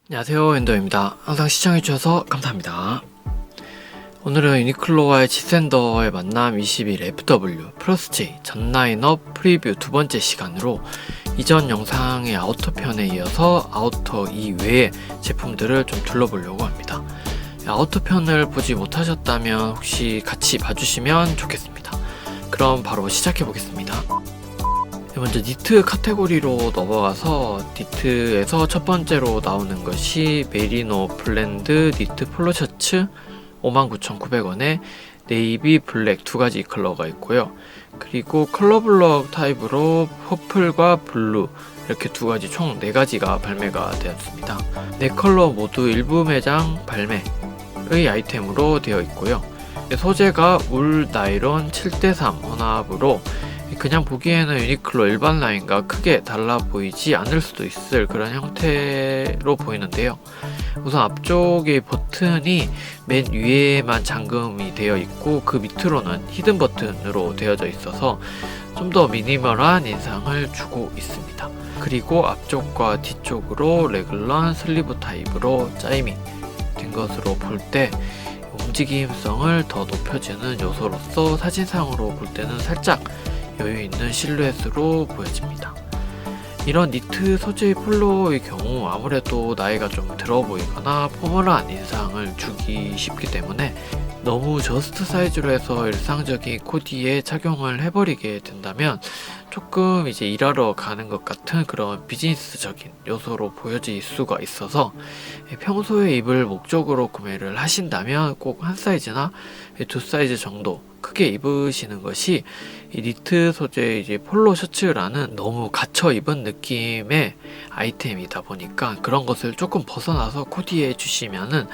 안녕하세요, 엔더입니다. 항상 시청해주셔서 감사합니다. 오늘은 유니클로와의 지센더의 만남 21 FW 플러스 J 전 라인업 프리뷰 두 번째 시간으로 이전 영상의 아우터 편에 이어서 아우터 이외의 제품들을 좀 둘러보려고 합니다. 아우터 편을 보지 못하셨다면 혹시 같이 봐주시면 좋겠습니다. 그럼 바로 시작해 보겠습니다. 먼저 니트 카테고리로 넘어가서 니트에서 첫 번째로 나오는 것이 메리노 블렌드 니트 폴로 셔츠 59,900원에 네이비 블랙 두 가지 컬러가 있고요. 그리고 컬러 블럭 타입으로 퍼플과 블루 이렇게 두 가지 총 4가지가 발매가 되었습니다. 4컬러 모두 일부 매장 발매의 아이템으로 되어 있고요. 소재가 울 나일론 7:3 혼합으로 그냥 보기에는 유니클로 일반 라인과 크게 달라 보이지 않을 수도 있을 그런 형태로 보이는데요. 우선 앞쪽의 버튼이 맨 위에만 잠금이 되어 있고 그 밑으로는 히든 버튼으로 되어져 있어서 좀 더 미니멀한 인상을 주고 있습니다. 그리고 앞쪽과 뒤쪽으로 레글런 슬리브 타입으로 짜임이 된 것으로 볼 때 움직임성을 더 높여주는 요소로서 사진상으로 볼 때는 살짝 여유 있는 실루엣으로 보여집니다. 이런 니트 소재의 폴로의 경우 아무래도 나이가 좀 들어 보이거나 포멀한 인상을 주기 쉽기 때문에 너무 저스트 사이즈로 해서 일상적인 코디에 착용을 해버리게 된다면 조금 이제 일하러 가는 것 같은 그런 비즈니스적인 요소로 보여질 수가 있어서 평소에 입을 목적으로 구매를 하신다면 꼭 한 사이즈나 두 사이즈 정도 크게 입으시는 것이 이 니트 소재 이제 폴로 셔츠라는 너무 갇혀 입은 느낌의 아이템이다 보니까 그런 것을 조금 벗어나서 코디해 주시면은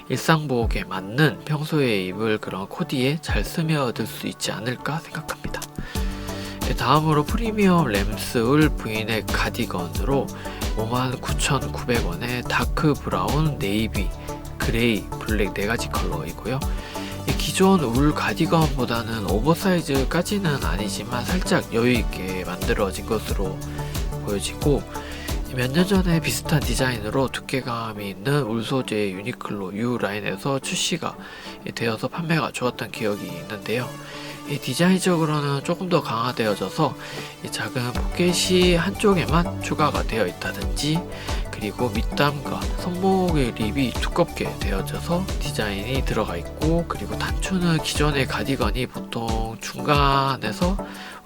일상복에 맞는 평소에 입을 그런 코디에 잘 스며들 수 있지 않을까 생각합니다. 다음으로 프리미엄 램스울 브이넥 가디건으로 59,900원에 다크 브라운, 네이비, 그레이, 블랙 4가지 컬러이고요. 기존 울 가디건보다는 오버사이즈까지는 아니지만 살짝 여유있게 만들어진 것으로 보여지고 몇 년 전에 비슷한 디자인으로 두께감이 있는 울 소재의 유니클로 U 라인에서 출시가 되어서 판매가 좋았던 기억이 있는데요. 디자인적으로는 조금 더 강화되어져서 작은 포켓이 한쪽에만 추가가 되어 있다든지 그리고 밑담과 손목의 립이 두껍게 되어져서 디자인이 들어가 있고 그리고 단추는 기존의 가디건이 보통 중간에서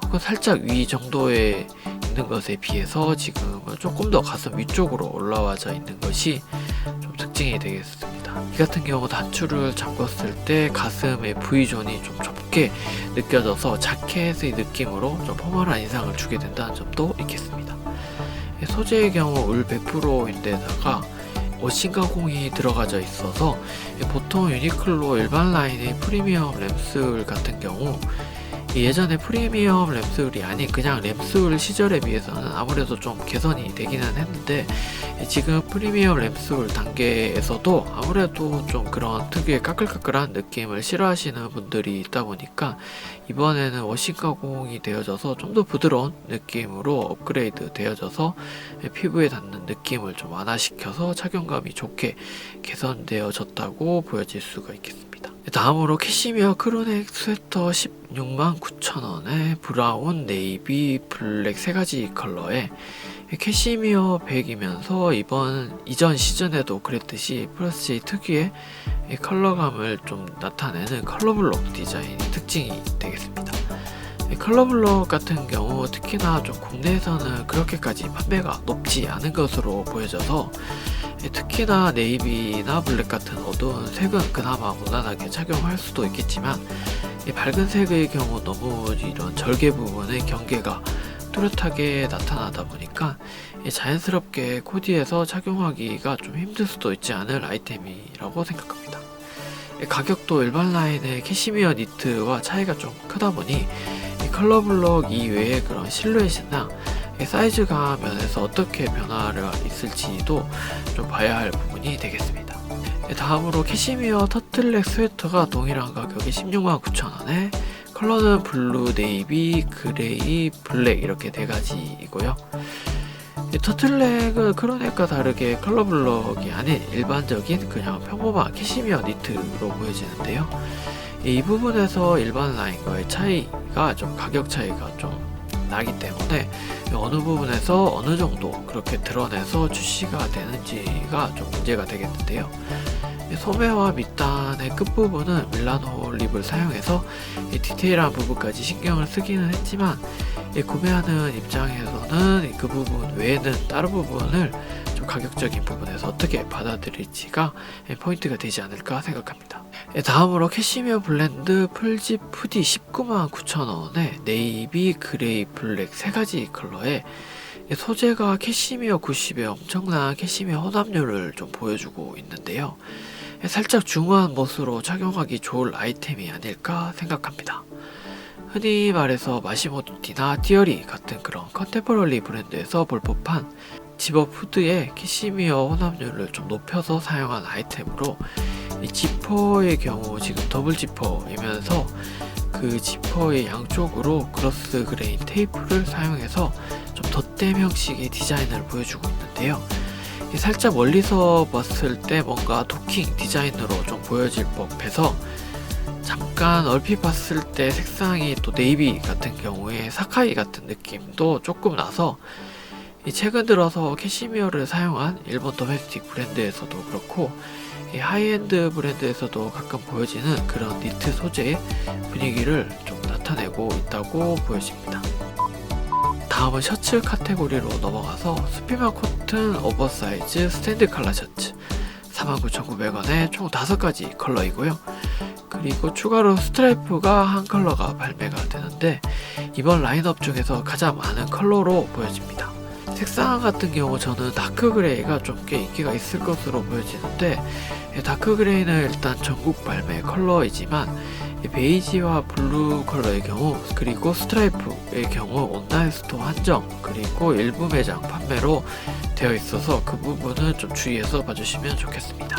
혹은 살짝 위 정도에 있는 것에 비해서 지금은 조금 더 가슴 위쪽으로 올라와져 있는 것이 좀 특징이 되겠습니다. 이 같은 경우 단추를 잠궜을 때 가슴의 V존이 좀 좁게 느껴져서 자켓의 느낌으로 좀 포멀한 인상을 주게 된다는 점도 있겠습니다. 소재의 경우 울 100%인데다가 워싱 가공이 들어가져 있어서 보통 유니클로 일반 라인의 프리미엄 램스울 같은 경우 예전에 프리미엄 램스울이 아닌 그냥 램스울 시절에 비해서는 아무래도 좀 개선이 되기는 했는데 지금 프리미엄 램스울 단계에서도 아무래도 좀 그런 특유의 까끌까끌한 느낌을 싫어하시는 분들이 있다 보니까 이번에는 워싱 가공이 되어져서 좀 더 부드러운 느낌으로 업그레이드 되어져서 피부에 닿는 느낌을 좀 완화시켜서 착용감이 좋게 개선되어졌다고 보여질 수가 있겠습니다. 다음으로 캐시미어 크루넥 스웨터 169,000원에 브라운, 네이비, 블랙 3가지 컬러에 캐시미어 백이면서 이전 시즌에도 그랬듯이 플러스 J 특유의 컬러감을 좀 나타내는 컬러블록 디자인이 특징이 되겠습니다. 컬러블록 같은 경우 특히나 좀 국내에서는 그렇게까지 판매가 높지 않은 것으로 보여져서 특히나 네이비나 블랙 같은 어두운 색은 그나마 무난하게 착용할 수도 있겠지만 밝은 색의 경우 너무 이런 절개 부분의 경계가 뚜렷하게 나타나다 보니까 자연스럽게 코디에서 착용하기가 좀 힘들 수도 있지 않을 아이템이라고 생각합니다. 가격도 일반 라인의 캐시미어 니트와 차이가 좀 크다 보니 컬러블럭 이외의 그런 실루엣이나 사이즈감 면에서 어떻게 변화가 있을지도 좀 봐야 할 부분이 되겠습니다. 다음으로 캐시미어 터틀넥 스웨터가 동일한 가격에 169,000원에 컬러는 블루, 네이비, 그레이, 블랙 이렇게 4가지이고요. 이 터틀넥은 크로넥과 다르게 컬러 블럭이 아닌 일반적인 그냥 평범한 캐시미어 니트로 보여지는데요. 이 부분에서 일반 라인과의 차이가 좀 가격 차이가 좀 나기 때문에 어느 부분에서 어느 정도 그렇게 드러내서 출시가 되는지가 좀 문제가 되겠는데요. 소매와 밑단의 끝부분은 밀라노 립을 사용해서 디테일한 부분까지 신경을 쓰기는 했지만 구매하는 입장에서는 그 부분 외에는 다른 부분을 좀 가격적인 부분에서 어떻게 받아들일지가 포인트가 되지 않을까 생각합니다. 다음으로 캐시미어 블렌드 풀집 후디 199,900원에 네이비, 그레이, 블랙 3가지 컬러에 소재가 캐시미어 90에 엄청난 캐시미어 혼합률을 좀 보여주고 있는데요. 살짝 중후한 멋으로 착용하기 좋을 아이템이 아닐까 생각합니다. 흔히 말해서 마시모토티나 티어리 같은 그런 컨템포러리 브랜드에서 볼 법한 집업 후드의 캐시미어 혼합률을 좀 높여서 사용한 아이템으로 이 지퍼의 경우 지금 더블 지퍼이면서 그 지퍼의 양쪽으로 그로스 그레인 테이프를 사용해서 좀 덧댐 형식의 디자인을 보여주고 있는데요. 살짝 멀리서 봤을 때 뭔가 도킹 디자인으로 좀 보여질 법해서 잠깐 얼핏 봤을 때 색상이 또 네이비 같은 경우에 사카이 같은 느낌도 조금 나서 최근 들어서 캐시미어를 사용한 일본 도메스틱 브랜드에서도 그렇고 하이엔드 브랜드에서도 가끔 보여지는 그런 니트 소재의 분위기를 좀 나타내고 있다고 보여집니다. 다음은 셔츠 카테고리로 넘어가서 수피마 코튼 오버사이즈 스탠드 칼라 셔츠 49,900원에 총 5가지 컬러이고요. 그리고 추가로 스트라이프가 한 컬러가 발매가 되는데 이번 라인업 중에서 가장 많은 컬러로 보여집니다. 색상 같은 경우 저는 다크 그레이가 좀 꽤 인기가 있을 것으로 보여지는데 다크 그레이는 일단 전국 발매 컬러이지만 베이지와 블루 컬러의 경우 그리고 스트라이프의 경우 온라인 스토어 한정 그리고 일부 매장 판매로 되어 있어서 그 부분은 좀 주의해서 봐주시면 좋겠습니다.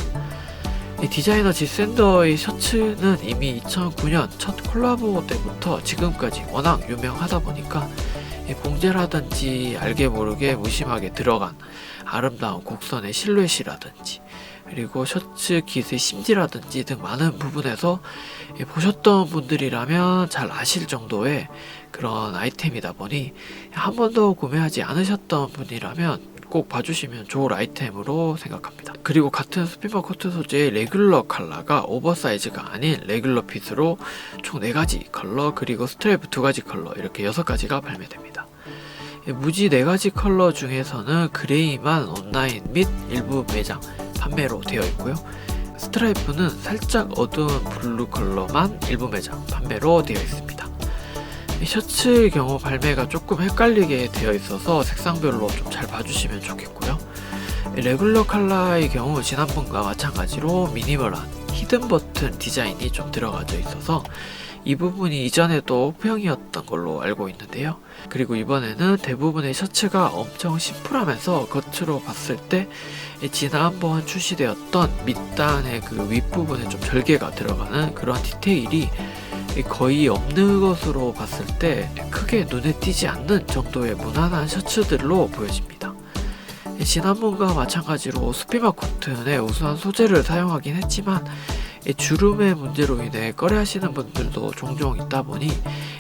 디자이너 지샌더의 셔츠는 이미 2009년 첫 콜라보 때부터 지금까지 워낙 유명하다 보니까 봉제라든지 알게 모르게 무심하게 들어간 아름다운 곡선의 실루엣이라든지 그리고 셔츠 깃의 심지라든지 등 많은 부분에서 보셨던 분들이라면 잘 아실 정도의 그런 아이템이다 보니 한 번도 구매하지 않으셨던 분이라면 꼭 봐주시면 좋을 아이템으로 생각합니다. 그리고 같은 스피머 코트 소재의 레귤러 컬러가 오버사이즈가 아닌 레귤러 핏으로 총 4가지 컬러 그리고 스트랩 2가지 컬러 이렇게 6가지가 발매됩니다. 무지 4가지 컬러 중에서는 그레이만 온라인 및 일부 매장 판매로 되어 있고요. 스트라이프는 살짝 어두운 블루 컬러만 일부 매장 판매로 되어 있습니다. 셔츠의 경우 발매가 조금 헷갈리게 되어 있어서 색상별로 좀 잘 봐주시면 좋겠고요. 레귤러 컬러의 경우 지난번과 마찬가지로 미니멀한 히든 버튼 디자인이 좀 들어가져 있어서 이 부분이 이전에도 호평이었던 걸로 알고 있는데요. 그리고 이번에는 대부분의 셔츠가 엄청 심플하면서 겉으로 봤을 때 지난번 출시되었던 밑단의 그 윗부분에 좀 절개가 들어가는 그런 디테일이 거의 없는 것으로 봤을 때 크게 눈에 띄지 않는 정도의 무난한 셔츠들로 보여집니다. 지난번과 마찬가지로 수피마 코튼의 우수한 소재를 사용하긴 했지만 주름의 문제로 인해 꺼려하시는 분들도 종종 있다 보니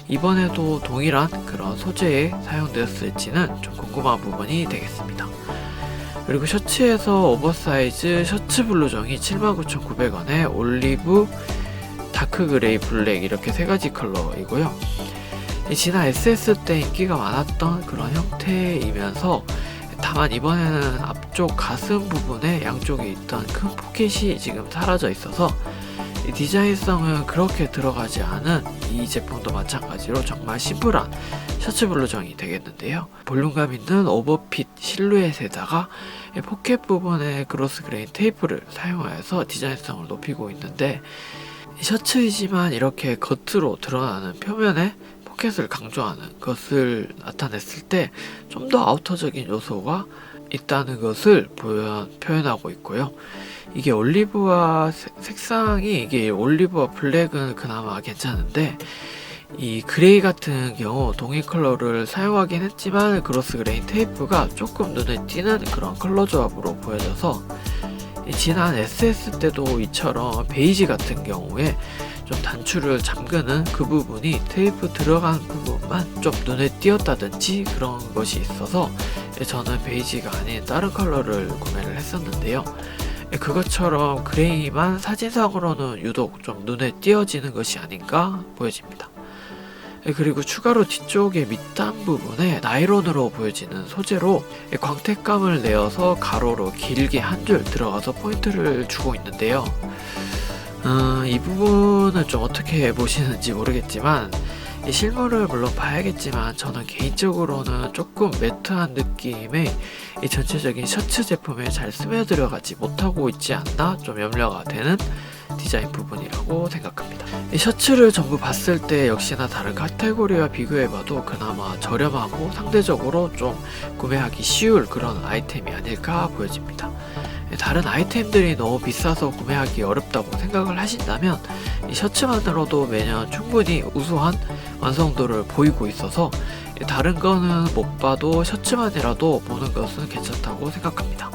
이번에도 동일한 그런 소재에 사용되었을지는 좀 궁금한 부분이 되겠습니다. 그리고 셔츠에서 오버사이즈 셔츠 블루정이 79,900원에 올리브, 다크 그레이, 블랙 이렇게 3가지 컬러이고요. 지난 SS 때 인기가 많았던 그런 형태이면서 다만 이번에는 앞쪽 가슴 부분에 양쪽에 있던 큰 포켓이 지금 사라져 있어서 디자인성은 그렇게 들어가지 않은 이 제품도 마찬가지로 정말 심플한 셔츠 블루정이 되겠는데요. 볼륨감 있는 오버핏 실루엣에다가 포켓 부분에 그로스 그레인 테이프를 사용하여서 디자인성을 높이고 있는데 셔츠이지만 이렇게 겉으로 드러나는 표면에 포켓을 강조하는 것을 나타냈을 때 좀 더 아우터적인 요소가 있다는 것을 표현하고 있고요. 이게 올리브와 색상이 이게 올리브와 블랙은 그나마 괜찮은데 이 그레이 같은 경우 동일 컬러를 사용하긴 했지만 그로스 그레인 테이프가 조금 눈에 띄는 그런 컬러 조합으로 보여져서 지난 SS 때도 이처럼 베이지 같은 경우에 좀 단추를 잠그는 그 부분이 테이프 들어간 부분만 좀 눈에 띄었다든지 그런 것이 있어서 저는 베이지가 아닌 다른 컬러를 구매를 했었는데요. 그것처럼 그레이만 사진상으로는 유독 좀 눈에 띄어지는 것이 아닌가 보여집니다. 그리고 추가로 뒤쪽의 밑단 부분에 나일론으로 보여지는 소재로 광택감을 내어서 가로로 길게 한 줄 들어가서 포인트를 주고 있는데요. 이 부분은 좀 어떻게 보시는지 모르겠지만 이 실물을 물론 봐야겠지만 저는 개인적으로는 조금 매트한 느낌의 이 전체적인 셔츠 제품에 잘 스며들어가지 못하고 있지 않나 좀 염려가 되는 디자인 부분이라고 생각합니다. 이 셔츠를 전부 봤을 때 역시나 다른 카테고리와 비교해봐도 그나마 저렴하고 상대적으로 좀 구매하기 쉬울 그런 아이템이 아닐까 보여집니다. 다른 아이템들이 너무 비싸서 구매하기 어렵다고 생각을 하신다면 이 셔츠만으로도 매년 충분히 우수한 완성도를 보이고 있어서 다른 거는 못 봐도 셔츠만이라도 보는 것은 괜찮다고 생각합니다.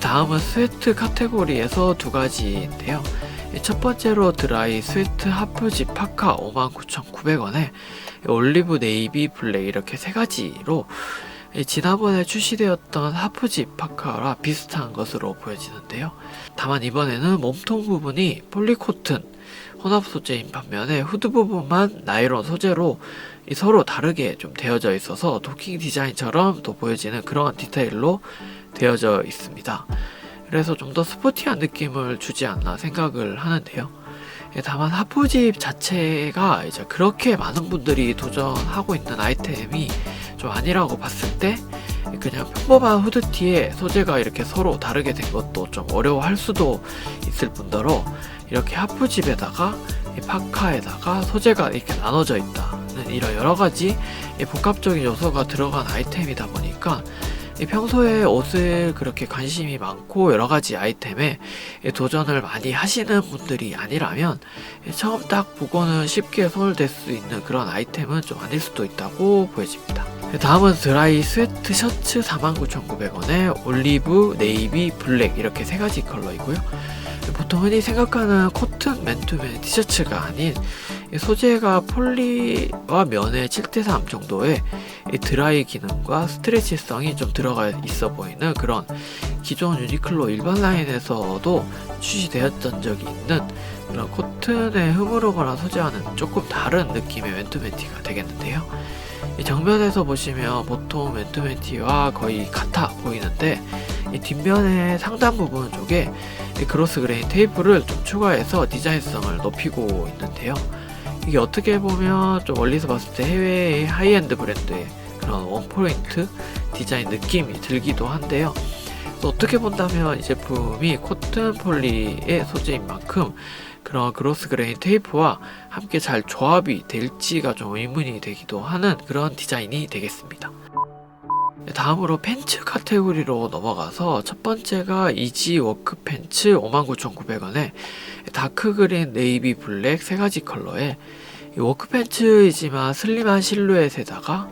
다음은 스웨트 카테고리에서 두 가지인데요. 첫 번째로 드라이 스웨트 하프집 파카 59,900원에 올리브 네이비 블랙 이렇게 세 가지로 지난번에 출시되었던 하프집 파카와 비슷한 것으로 보여지는데요. 다만 이번에는 몸통 부분이 폴리코튼 혼합 소재인 반면에 후드 부분만 나일론 소재로 서로 다르게 좀 되어져 있어서 도킹 디자인처럼 또 보여지는 그런 디테일로 되어져 있습니다. 그래서 좀 더 스포티한 느낌을 주지 않나 생각을 하는데요. 다만 하프집 자체가 이제 그렇게 많은 분들이 도전하고 있는 아이템이 좀 아니라고 봤을 때 그냥 평범한 후드티에 소재가 이렇게 서로 다르게 된 것도 좀 어려워할 수도 있을 뿐더러 이렇게 하프집에다가 파카에다가 소재가 이렇게 나눠져 있다는 이런 여러가지 복합적인 요소가 들어간 아이템이다 보니까 평소에 옷을 그렇게 관심이 많고 여러가지 아이템에 도전을 많이 하시는 분들이 아니라면 처음 딱 보고는 쉽게 손을 댈 수 있는 그런 아이템은 좀 아닐 수도 있다고 보여집니다. 다음은 드라이 스웨트 셔츠 49,900원에 올리브, 네이비, 블랙 이렇게 세 가지 컬러이고요. 보통 흔히 생각하는 코튼 맨투맨 티셔츠가 아닌 소재가 폴리와 면의 7:3 정도의 드라이 기능과 스트레치성이 좀 들어가 있어 보이는 그런 기존 유니클로 일반 라인에서도 출시되었던 적이 있는 그런 코튼의 흐물흐물한 소재와는 조금 다른 느낌의 맨투맨 티가 되겠는데요. 정면에서 보시면 보통 맨투맨 티와 거의 같아 보이는데 이 뒷면의 상단 부분 쪽에 그로스 그레인 테이프를 좀 추가해서 디자인성을 높이고 있는데요. 이게 어떻게 보면 좀 멀리서 봤을 때 해외의 하이엔드 브랜드의 그런 원포인트 디자인 느낌이 들기도 한데요. 또 어떻게 본다면 이 제품이 코튼 폴리의 소재인 만큼 그런 그로스 그레인 테이프와 함께 잘 조합이 될지가 좀 의문이 되기도 하는 그런 디자인이 되겠습니다. 다음으로 팬츠 카테고리로 넘어가서 첫 번째가 이지 워크 팬츠 59,900원에 다크 그린, 네이비, 블랙 세 가지 컬러에 워크 팬츠이지만 슬림한 실루엣에다가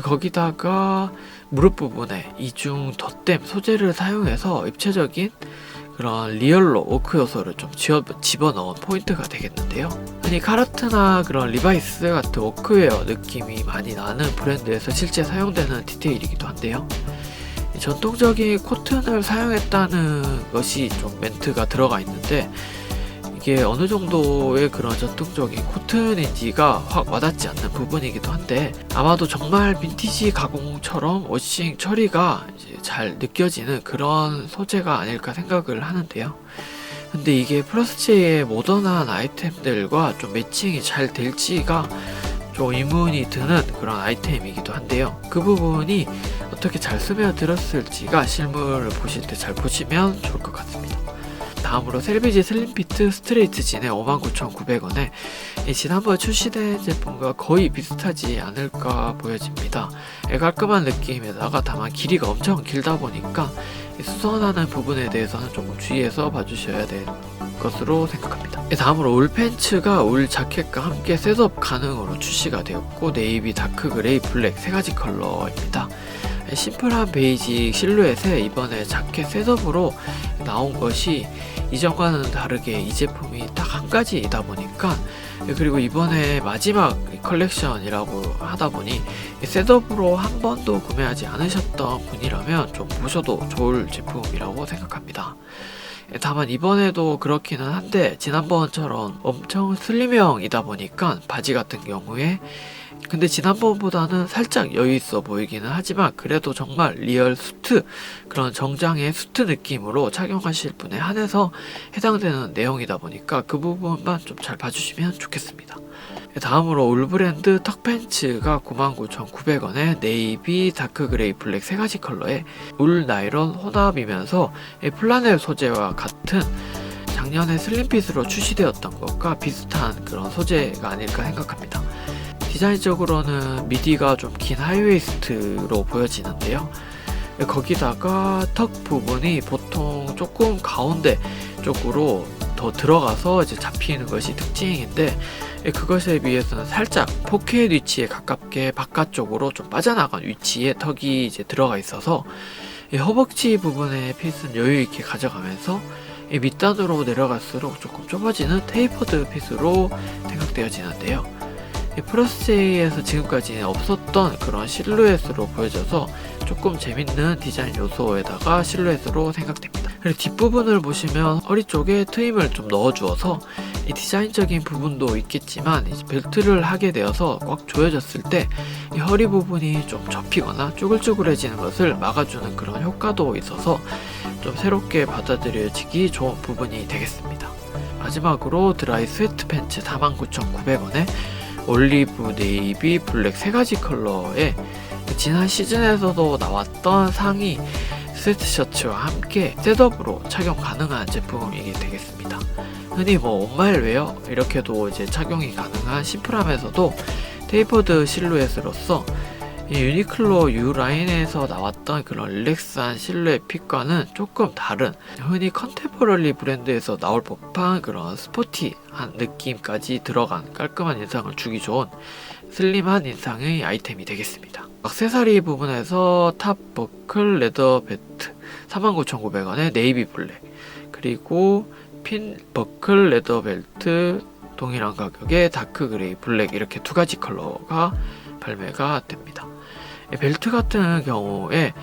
거기다가 무릎 부분에 이중 덧댐 소재를 사용해서 입체적인 그런 리얼로 워크 요소를 좀 집어넣은 포인트가 되겠는데요. 흔히 카르트나 그런 리바이스 같은 워크웨어 느낌이 많이 나는 브랜드에서 실제 사용되는 디테일이기도 한데요. 전통적인 코튼을 사용했다는 것이 좀 멘트가 들어가 있는데 이게 어느 정도의 그런 전통적인 코튼인지가 확 와닿지 않는 부분이기도 한데 아마도 정말 빈티지 가공처럼 워싱 처리가 이제 잘 느껴지는 그런 소재가 아닐까 생각을 하는데요. 근데 이게 플러스제의 모던한 아이템들과 좀 매칭이 잘 될지가 좀 의문이 드는 그런 아이템이기도 한데요. 그 부분이 어떻게 잘 스며들었을지가 실물을 보실 때 잘 보시면 좋을 것 같습니다. 다음으로 셀비지 슬림피트 스트레이트 진의 59,900원에 지난번 출시된 제품과 거의 비슷하지 않을까 보여집니다. 깔끔한 느낌에다가 다만 길이가 엄청 길다 보니까 수선하는 부분에 대해서는 조금 주의해서 봐주셔야 될 것으로 생각합니다. 다음으로 울 팬츠가 울 자켓과 함께 셋업 가능으로 출시가 되었고 네이비, 다크 그레이, 블랙 세 가지 컬러입니다. 심플한 베이직 실루엣에 이번에 자켓 셋업으로 나온 것이 이전과는 다르게 이 제품이 딱 한 가지이다 보니까, 그리고 이번에 마지막 컬렉션이라고 하다 보니 셋업으로 한 번도 구매하지 않으셨던 분이라면 좀 보셔도 좋을 제품이라고 생각합니다. 다만 이번에도 그렇기는 한데 지난번처럼 엄청 슬림형이다 보니까 바지 같은 경우에, 근데 지난번보다는 살짝 여유있어 보이기는 하지만 그래도 정말 리얼 수트, 그런 정장의 수트 느낌으로 착용하실 분에 한해서 해당되는 내용이다 보니까 그 부분만 좀 잘 봐주시면 좋겠습니다. 다음으로 울 브랜드 턱 팬츠가 99,900원에 네이비, 다크 그레이, 블랙 세 가지 컬러의 울 나일론 혼합이면서 플라넬 소재와 같은 작년에 슬림핏으로 출시되었던 것과 비슷한 그런 소재가 아닐까 생각합니다. 디자인적으로는 미디가 좀 긴 하이웨이스트로 보여지는데요. 거기다가 턱 부분이 보통 조금 가운데 쪽으로 더 들어가서 이제 잡히는 것이 특징인데, 그것에 비해서는 살짝 포켓 위치에 가깝게 바깥쪽으로 좀 빠져나간 위치에 턱이 이제 들어가 있어서 허벅지 부분의 핏은 여유 있게 가져가면서 밑단으로 내려갈수록 조금 좁아지는 테이퍼드 핏으로 생각되어지는데요. 플러스 J에서 지금까지 없었던 그런 실루엣으로 보여져서 조금 재밌는 디자인 요소에다가 실루엣으로 생각됩니다. 그리고 뒷부분을 보시면 허리 쪽에 트임을 좀 넣어주어서 이 디자인적인 부분도 있겠지만 이제 벨트를 하게 되어서 꽉 조여졌을 때 이 허리 부분이 좀 접히거나 쭈글쭈글해지는 것을 막아주는 그런 효과도 있어서 좀 새롭게 받아들여지기 좋은 부분이 되겠습니다. 마지막으로 드라이 스웨트 팬츠 49,900원에 올리브, 네이비, 블랙 세 가지 컬러에 지난 시즌에서도 나왔던 상의 스웨트 셔츠와 함께 셋업으로 착용 가능한 제품이 되겠습니다. 흔히 원마일 웨어 이렇게도 이제 착용이 가능한 심플하면서도 테이퍼드 실루엣으로서 유니클로 U 라인에서 나왔던 그런 릴렉스한 실루엣 핏과는 조금 다른, 흔히 컨템포러리 브랜드에서 나올 법한 그런 스포티한 느낌까지 들어간 깔끔한 인상을 주기 좋은 슬림한 인상의 아이템이 되겠습니다. 액세서리 부분에서 탑 버클 레더 벨트 49,900원에 네이비 블랙, 그리고 핀 버클 레더 벨트 동일한 가격에 다크 그레이 블랙, 이렇게 두 가지 컬러가 발매가 됩니다. 벨트 같은 경우에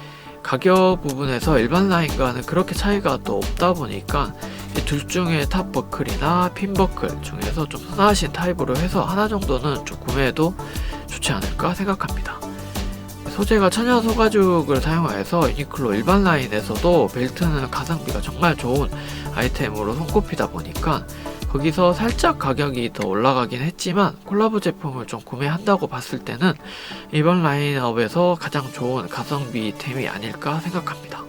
가격 부분에서 일반 라인과는 그렇게 차이가 또 없다 보니까 둘 중에 탑 버클이나 핀 버클 중에서 좀 선하신 타입으로 해서 하나 정도는 좀 구매해도 좋지 않을까 생각합니다. 소재가 천연 소가죽을 사용하여서 유니클로 일반 라인에서도 벨트는 가성비가 정말 좋은 아이템으로 손꼽히다 보니까 거기서 살짝 가격이 더 올라가긴 했지만 콜라보 제품을 좀 구매한다고 봤을 때는 이번 라인업에서 가장 좋은 가성비템이 아닐까 생각합니다.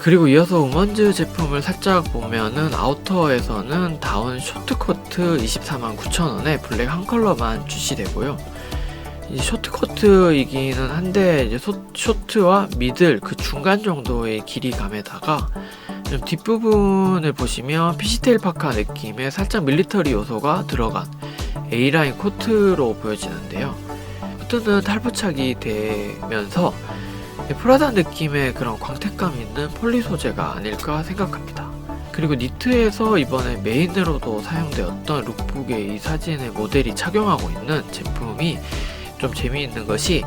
그리고 이어서 우먼즈 제품을 살짝 보면은 아우터에서는 다운 쇼트코트 249,000원에 블랙 한 컬러만 출시되고요. 이 쇼트코트이기는 한데 이제 쇼트와 미들 그 중간 정도의 길이감에다가 좀 뒷부분을 보시면 피시테일 파카 느낌의 살짝 밀리터리 요소가 들어간 A라인 코트로 보여지는데요. 코트는 탈부착이 되면서 프라다 느낌의 그런 광택감 있는 폴리 소재가 아닐까 생각합니다. 그리고 니트에서 이번에 메인으로도 사용되었던 룩북의 이 사진의 모델이 착용하고 있는 제품이 좀 재미있는 것이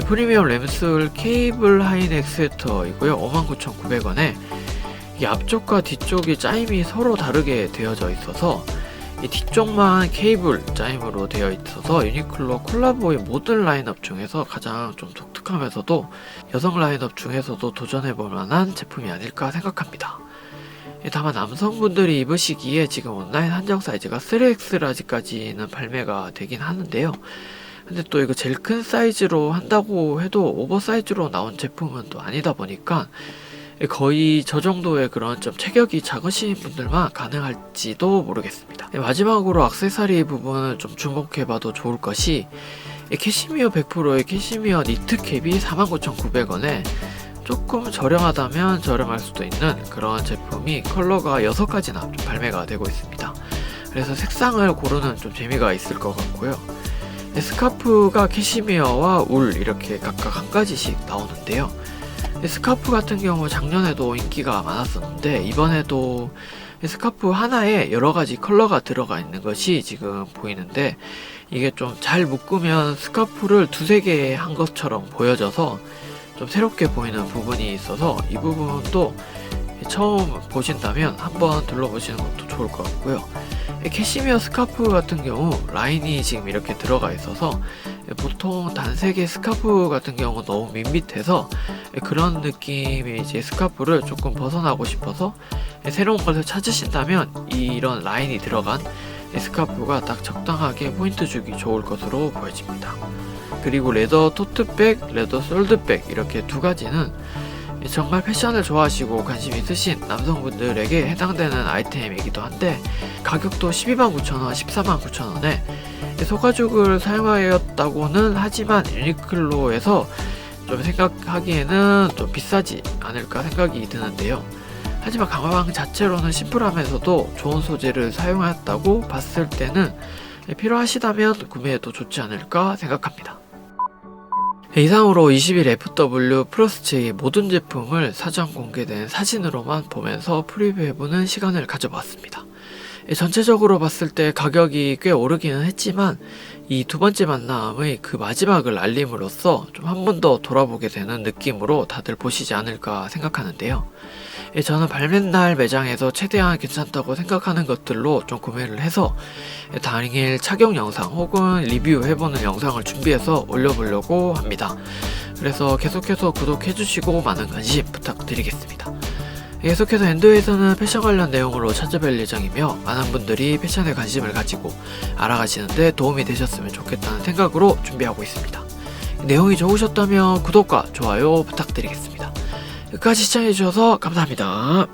프리미엄 램슬 케이블 하이넥 스웨터이고요. 59,900원에 이 앞쪽과 뒤쪽이 짜임이 서로 다르게 되어져 있어서 이 뒤쪽만 케이블 짜임으로 되어 있어서 유니클로 콜라보의 모든 라인업 중에서 가장 좀 독특하면서도 여성 라인업 중에서도 도전해볼 만한 제품이 아닐까 생각합니다. 다만 남성분들이 입으시기에 지금 온라인 한정 사이즈가 3X 라지까지는 발매가 되긴 하는데요. 근데 또 이거 제일 큰 사이즈로 한다고 해도 오버사이즈로 나온 제품은 또 아니다 보니까 거의 저 정도의 그런 좀 체격이 작으신 분들만 가능할지도 모르겠습니다. 마지막으로 액세서리 부분을 좀 주목해봐도 좋을 것이 캐시미어 100%의 캐시미어 니트 캡이 49,900원에 조금 저렴하다면 저렴할 수도 있는 그런 제품이 컬러가 6가지나 좀 발매가 되고 있습니다. 그래서 색상을 고르는 좀 재미가 있을 것 같고요. 스카프가 캐시미어와 울 이렇게 각각 한 가지씩 나오는데요. 스카프 같은 경우 작년에도 인기가 많았었는데 이번에도 스카프 하나에 여러 가지 컬러가 들어가 있는 것이 지금 보이는데, 이게 좀 잘 묶으면 스카프를 두세 개 한 것처럼 보여져서 좀 새롭게 보이는 부분이 있어서 이 부분도 처음 보신다면 한번 둘러보시는 것도 좋을 것 같고요. 캐시미어 스카프 같은 경우 라인이 지금 이렇게 들어가 있어서 보통 단색의 스카프 같은 경우 너무 밋밋해서 그런 느낌의 이제 스카프를 조금 벗어나고 싶어서 새로운 것을 찾으신다면 이런 라인이 들어간 스카프가 딱 적당하게 포인트 주기 좋을 것으로 보여집니다. 그리고 레더 토트백, 레더 솔드백 이렇게 두 가지는 정말 패션을 좋아하시고 관심 있으신 남성분들에게 해당되는 아이템이기도 한데, 가격도 129,000원, 149,000원에 소가죽을 사용하였다고는 하지만 유니클로에서 좀 생각하기에는 좀 비싸지 않을까 생각이 드는데요. 하지만 가방 자체로는 심플하면서도 좋은 소재를 사용하였다고 봤을 때는 필요하시다면 구매해도 좋지 않을까 생각합니다. 이상으로 21FW 플러스제의 모든 제품을 사전 공개된 사진으로만 보면서 프리뷰해보는 시간을 가져봤습니다. 전체적으로 봤을 때 가격이 꽤 오르기는 했지만 이 두 번째 만남의 그 마지막을 알림으로써 좀 한 번 더 돌아보게 되는 느낌으로 다들 보시지 않을까 생각하는데요. 저는 발매날 매장에서 최대한 괜찮다고 생각하는 것들로 좀 구매를 해서 당일 착용 영상 혹은 리뷰해보는 영상을 준비해서 올려보려고 합니다. 그래서 계속해서 구독해주시고 많은 관심 부탁드리겠습니다. 계속해서 엔도에서는 패션 관련 내용으로 찾아뵐 예정이며 많은 분들이 패션에 관심을 가지고 알아가시는데 도움이 되셨으면 좋겠다는 생각으로 준비하고 있습니다. 내용이 좋으셨다면 구독과 좋아요 부탁드리겠습니다. 끝까지 시청해주셔서 감사합니다.